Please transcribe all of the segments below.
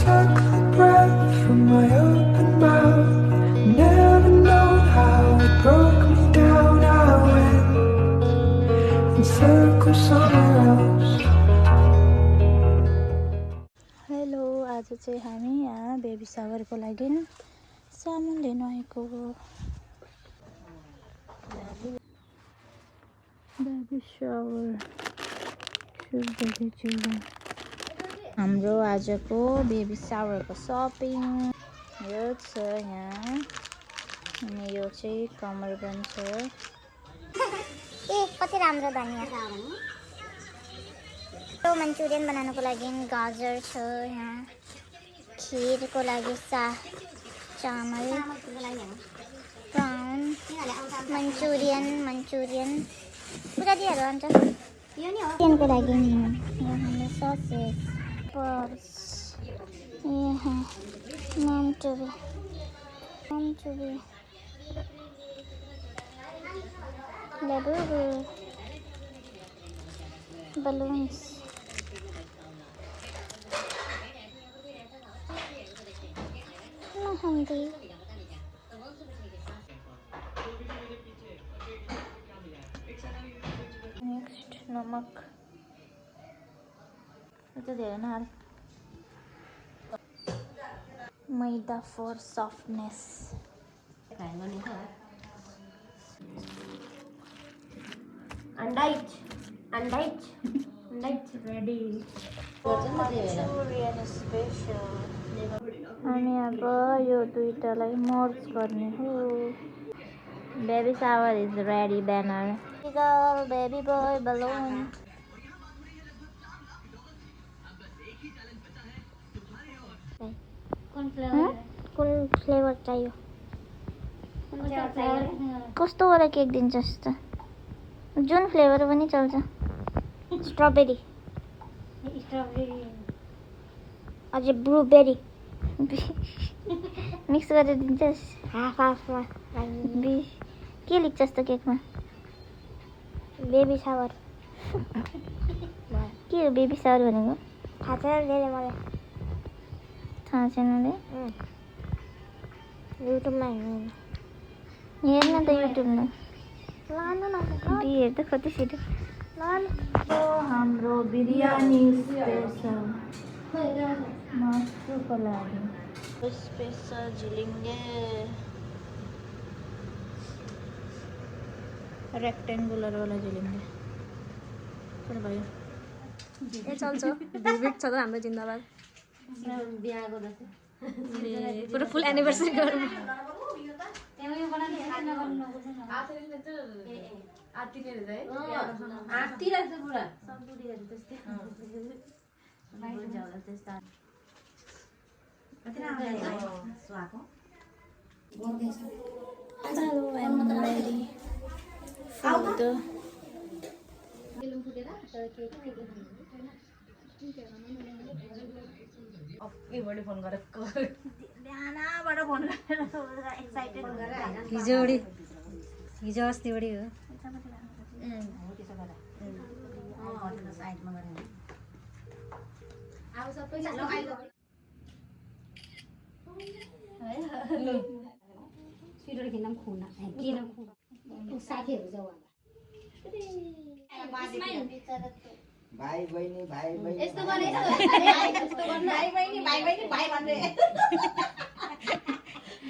took the breath from my open mouth. Never known how it broke me down. I went in circles somewhere else. Hello, आज चाहिँ हामी यहाँ baby सावरको लागि सामान लिन आएको हो। बेबी सावर हाम्रो आजको बेबी सावरको सपिङ यो छ यहाँ, अनि यो चाहिँ कमरबन्द छ। ए कति राम्रो धनिया छ। तो मन्चुरियन बनाउनको लागि गाजर छ यहाँ, खिरको लागि चामल, प्राउन, मन्चुरियन पूरा दिइहाल्नु अन्त। चिकनको लागि हाम्रो ससेज, पर्स, मन्चुरियन, लेबु, balloons, मेहंदी, नेक्स्ट नमक, itu धेरै नहाल, मैदा for softness, Andait ready. Manchurian special. हामी अब यो दुईटालाई मर्ज गर्ने हो। Baby shower is ready banner. Girl baby boy balloon. कुन फ्लेभर चाहियो? कस्तो वाला केक दिन्छस् त? जुन फ्लेभर पनि चल्छ। स्ट्रबेरी, अझै ब्लुबेरी मिक्स गरेर दिन्छस्। हाफमा के लेख्छस् त केकमा? बेबी सावर। के हो बेबी सावर भनेको? थाहा छैन मलाई। थाहा छैन रे? युट्युबमा हेर्न त युट्युबमा। हेर त कति छिटो। हाम्रो बिरयानी स्पेसल मासुको लागि स्पेसल झिलिङ्गे रेक्टेङ्गुलर वाला झिलिङ्गे कुन भयो? ए चल्छ भिभिड छ त हाम्रो जिन्दाबाद। बिहाको पुरा फुल एनिभर्सरी गरौँ। Hello, I'm ready for the phone गरेको बिहानबाट फोन गरेर एक्साइटेड हिजो अस्ति बढी हो। भाइ बहिनी यस्तो भने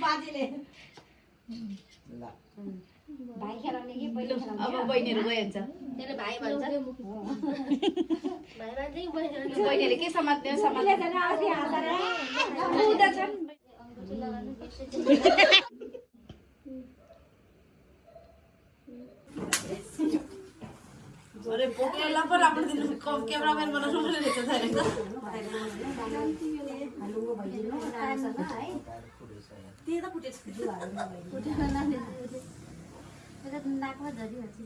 बाजेले ल भाइ खेलाउने कि बहिनी खेलाउने? अब बहिनीहरु गइन्छ त्यसले भाइ भन्छ। भाइ भन्छ कि बहिनीले के समात्ने अरे पोकेला पर आपण दिन क्यामेराम्यान बनाउनु पर्ने रहेछ छैन त। हालुङ्गो भइदिनु राम्रोसँग है। त्यही त फुटेछ। नाकमा झरिहाल्छ कि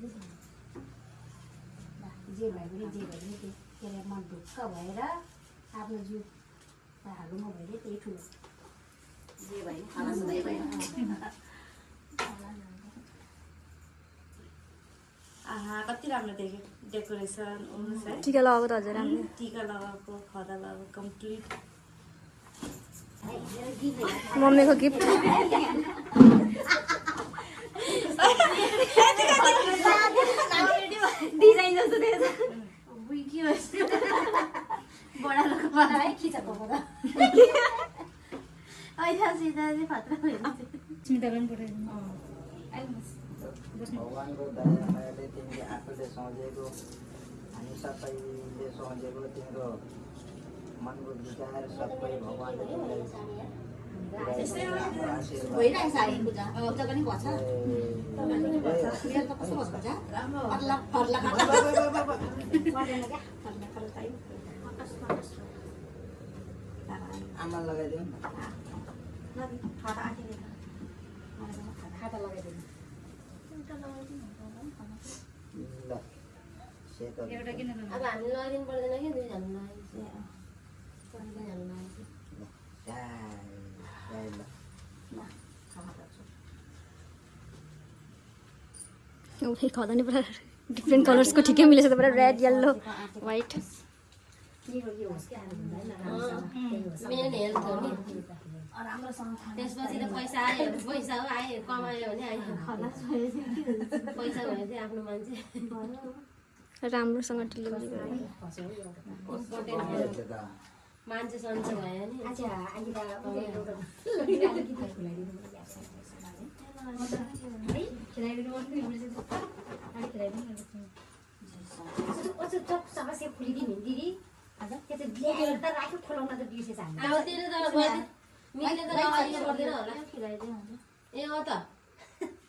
जे भए पनि के अरे मन ढुक्क भएर आफ्नो जिउ हालुङ्गो भइदियो त्यही ठुलो जे भयो खलास भयो। आहा कति राम्रो देख्यो डेकोरेसन। टिका लगाएको त हजुर राम्रो। टिका लगाएको खदा लगाएको कम्प्लिट मम्मीको गिफ्ट डिजाइन जस्तो देख्छ बडा लोकमा है खिचको बडा अहिले सिधा चाहिँ खतरा भयो स्मितालाई पनि पठाइदिनु भगवानको दयाले तिमीले आफूले सोचेको हामी सबैले सोचेको तिम्रो मनको विचार सबै भगवानले तिमीलाई भइरहेको छ अहिले पूजा पूजा पनि भन्छ कस्तो भन्छ पूजा फर्ला फर्ला आमा लगाइदिउँ खाता लगाइदिनु ल सेतो अब हामी लगाइदिनु पर्दैन कि दुईजना उठै खदा नि पुरा डिफ्रेन्ट कलर्सको ठिकै मिलेछ त पुरा red yellow white main health हो नि त्यसपछि त पैसा आयो पैसा आयो कमायो भने आयो खलास भयो पैसा भयो चाहिँ आफ्नो मान्छे राम्रोसँग डेलिभरी गरे मान्छे सन्चो भयो नि समस्या खुलिदिनु दिदी त्यो चाहिँ ल्याएर त राख्यो खोलाउन त बिर्सेछ हामी अब त्यसले त मिल्ने त लगाइदिनु पर्दैन होला ए हो त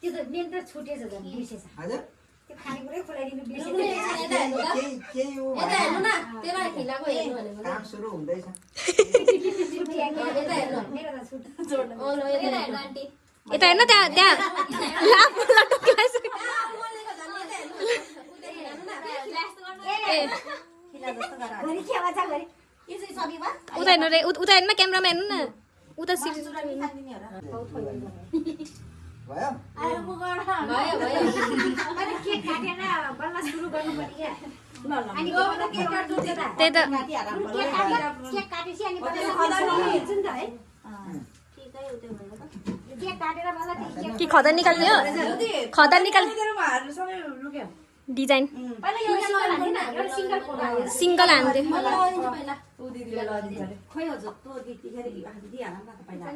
त्यो त मेन त छुटेछ झन् बिर्सेछ हजुर त्यो खानेकुरै खोलाइदिनु बिर्सेछ केही हो यता हेर्नु न त्यसलाई खिलाको हेर्नु भनेको काम सुरु हुँदैछ यता हेर्नु मेरो त छुट जोड्नु ओ लो यता हेर्नु आन्टी यता हेर्नु त्यहाँ लाफ लटकिरहेछ उता हेर्नु रे उता हेर्नु न क्यामेरामा हेर्नु न उता भयो भयो भयो अनि केक काटेर बल्ल सुरु गर्नुपर्ने क्या अनि केक काट्नु त्यही त केक काटेपछि अनि बल्ल हेर्छु नि त है केक काटेर बल्ल कि खदा निकाल्ने हो खदा निकाल डिजाइन पहिला एउटा सिंगल फोटो सिङ्गल हान्थ्यो खोइ हजुर तँ दिदीखेर दिइहाल नि त पहिला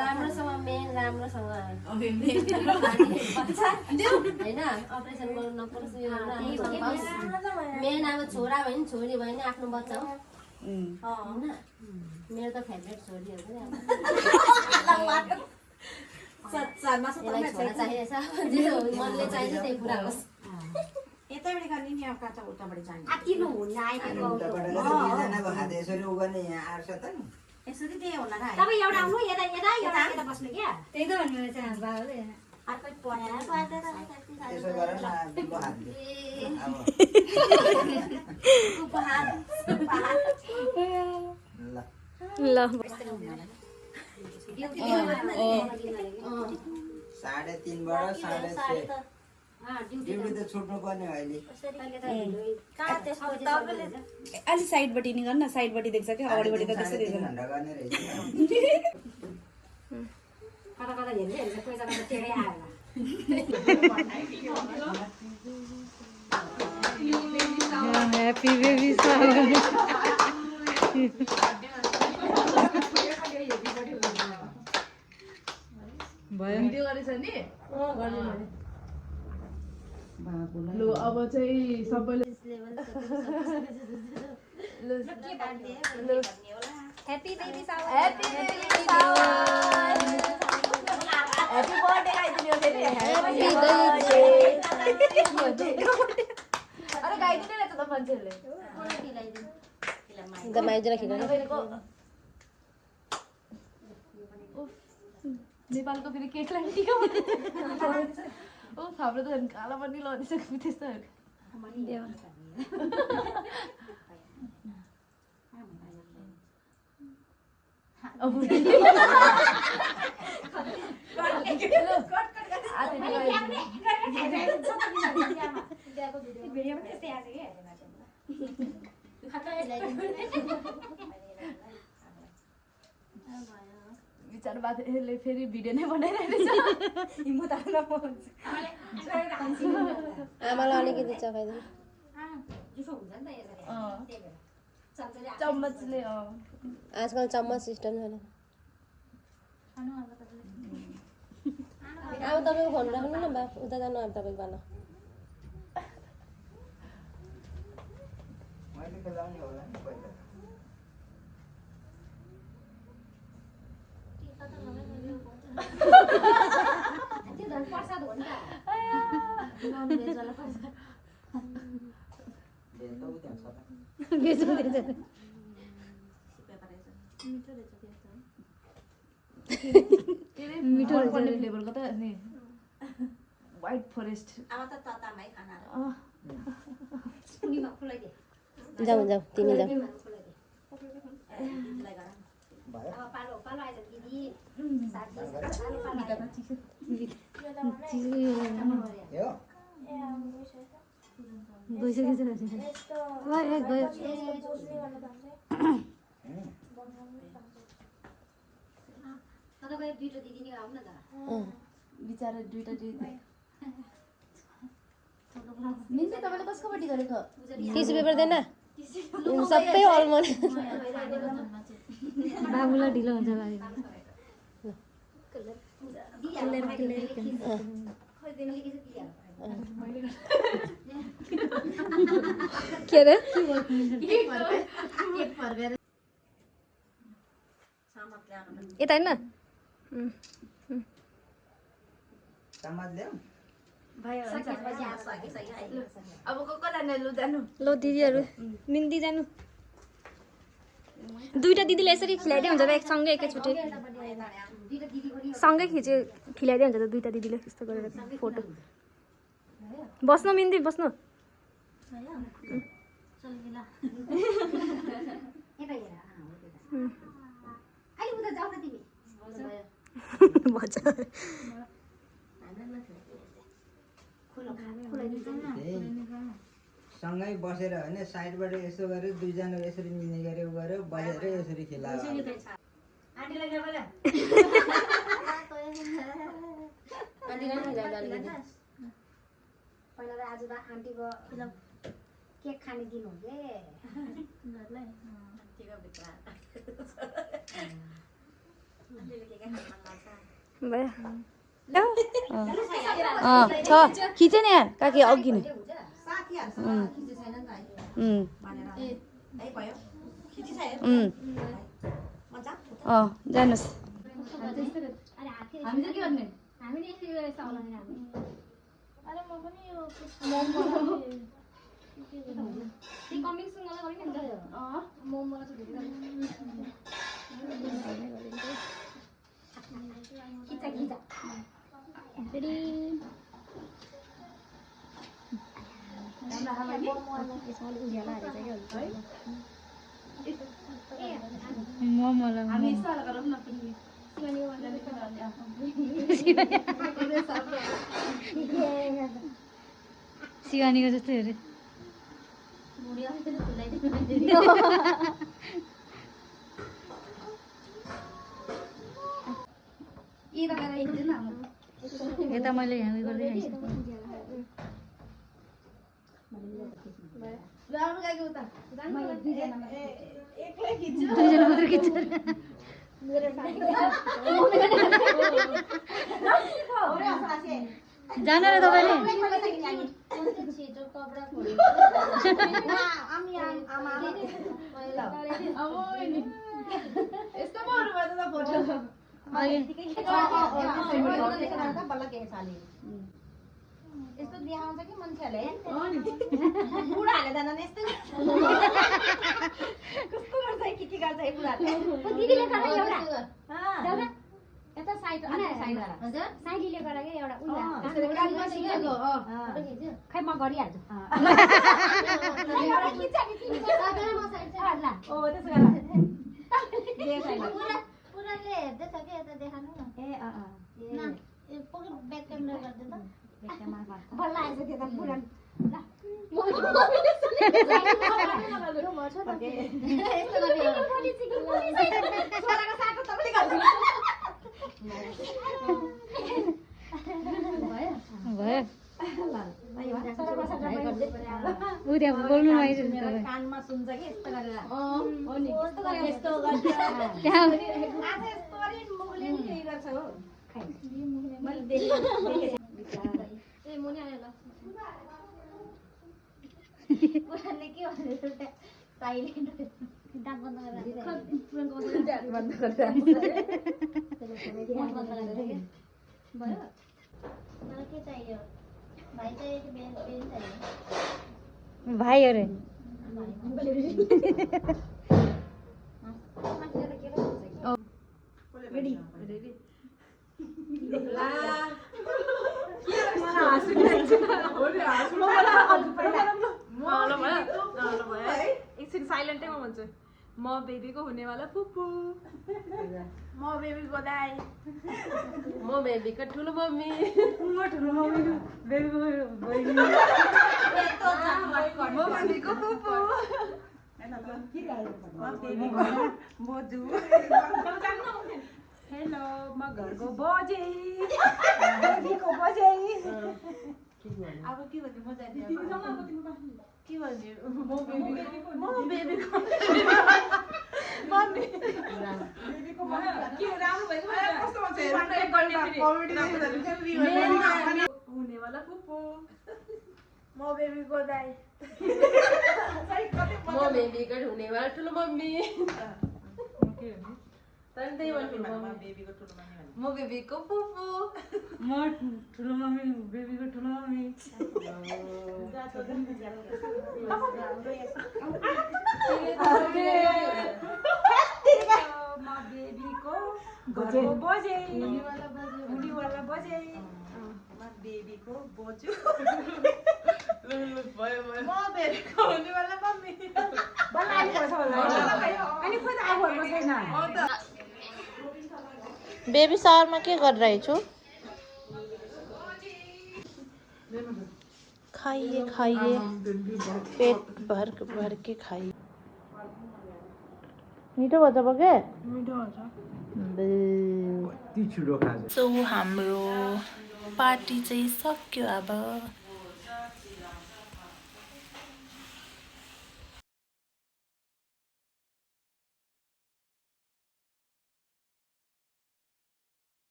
राम्रोसँग मेन राम्रोसँग होइन अपरेसन गर्नु नपरोस् मेन अब छोरा भयो नि छोरी भयो नि आफ्नो बच्चा हो होइन मेरो त फेभरेट छोरी हो नि छोरा चाहिएछ मनले चाहिन्छ त्यही पुरा होस् यताबाट गर्ने नि अब कता उताबाट जाने आत्तिनु हुन्न आइदिएको दुईजनाको हात यसरी उ गर्ने यहाँ आर्छ त नि यसरी त्यही होला र तपाईँ एउटा आउनु यता यता यता बस्नु क्या त्यही त भन्नु चाहिँ बाबुले अर्कै पढाएर त्यसो गर न बिलो हात दे अब ल ल 3:30 बाट 6:30 ड्युटी त छुट्नु पर्ने हो अहिले अलि साइडबाट नि गर्न साइडबाट देख्छ क्या अगाडिबाट त त्यसरी देख्दैन घण्टा गर्ने रहेछ कता कता हेर्दै हेर्छ कोही जग्गा त टेढै आयो ह्यापी बेबी सावर भिडियो गरेछ नि लु अब चाहिँ सबैले ह्यापी बेबी सावर ह्यापी बर्थडे गाइदिने हो फेरि अरे गाइदिने रहेछ त मान्छेहरूले नेपालको फेरि केकलाई टिका ओ हाम्रो त झन् कालो पनि लगिसक्यो त्यस्तोहरू विचार बाले फेरि भिडियो नै बनाइरहेको छ आमालाई अलिकति चखाइदिनु चम्मचले आजकल चम्मच सिस्टम छैन अब तपाईँको फोन राख्नु न बा उता जानु अब तपाईँको भन मैले खेलाउने होला नि पहिला त्यो झन् प्रसाद हो नि मिठो फ्लेभरको त नि व्हाइट फरेस्ट अब त ततामै खाना उनीमा खुलाइदे जाऊ जाऊ तिमी जाऊ अब पालो पालो आइज दिदी साथी यो तपाईँ दुईटा दिदी नै आउनु न त बिचारा दुईटा दिदी मिन्से तपाईँले कसको पट्टि गरेको टिस्यु पेपर देन सबै अलमोड बाबुलाई ढिलो हुन्छ गाडी के अरे यता होइन समाज ल्याऊ अब को जाने लु जानु लो दिदीहरू मिन्दी जानु दुईटा दिदीले यसरी खिलाइदिए हुन्छ त सँगै एकैचोटि सँगै खिलाइदिए हुन्छ त दुईटा दिदीले त्यस्तो गरेर फोटो बस्नु मिन्दी बस्नु अहिले उता जाऊ न तिमी भन्छ सँगै बसेर होइन साइडबाट यसो गरेर दुईजना यसरी मिल्ने गरे गऱ्यो बजेर यसरी खेला पहिला त आज त आन्टीको केक खाने दिन हो के छ खिचे नि यहाँ काकी अघि नै जानुहोस् हामी चाहिँ के गर्ने हामीले यसरी गरेर चलाउने हामी कमिङ सुन मलाई गरिन नि मोमोलाई खिचा खिचा फेरि हामी यस्तो हाल गरौँ न शिवानीको जस्तै अरे यता मैले यहाँ गर्दै दुईजना मात्र खिच्छ जान र तपाईँले यस्तो देखाउँछ कि मान्छेहरूले बुढाहरूले जाँदैन यस्तो कस्तो गर्छ के गर्छ बुढाहरूले दिदीले गर्दा एउटा यता साइड हजुर साइडीले गर्दा के एउटा खै म गरिहाल्छु पुराले हेर्दैछ कि यता देखाउनु न ए ब्याक क्यामेरा गर्दै त बल्ल आएछ त्यो त पुरानो कानमा सुन्छ कि यस्तो गरेर भाइ अरे एकछिन साइलेन्टै म भन्छु म बेबीको हुनेवाला फुपू म बेबीको दाइ म बेबीको ठुलो मम्मी म ठुलो मम्मी बेबीको बहिनी म बेबीको फुपू बोजू हेलो म घरको बजे बेबीको बजे अब के भन्ने म जान्दिनँ के भन्ने म बेबीको मम्मी बेबीको के राम्रो भयो कस्तो हुनेवाला फुपू म बेबीको दाइ म बेबीको हुनेवाला ठुलो मम्मी म बेबीको फुपू म ठुलो मम्मी बेबीको ठुलो मम्मी म बेबीको घरको बजे हुनेवाला बजे म बेबीको बोजू म बेबीको हुनेवाला मम्मी अनि खोइ त आफूहरूको छैन बेबी सहरमा के गरिरहेछु खाइए खाइए पेट भर के खाइए मिठो भन्छ बगे सो हाम्रो पार्टी चाहिँ सक्यो अब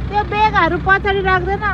त्यो बेगहरू पछाडि राख्दैन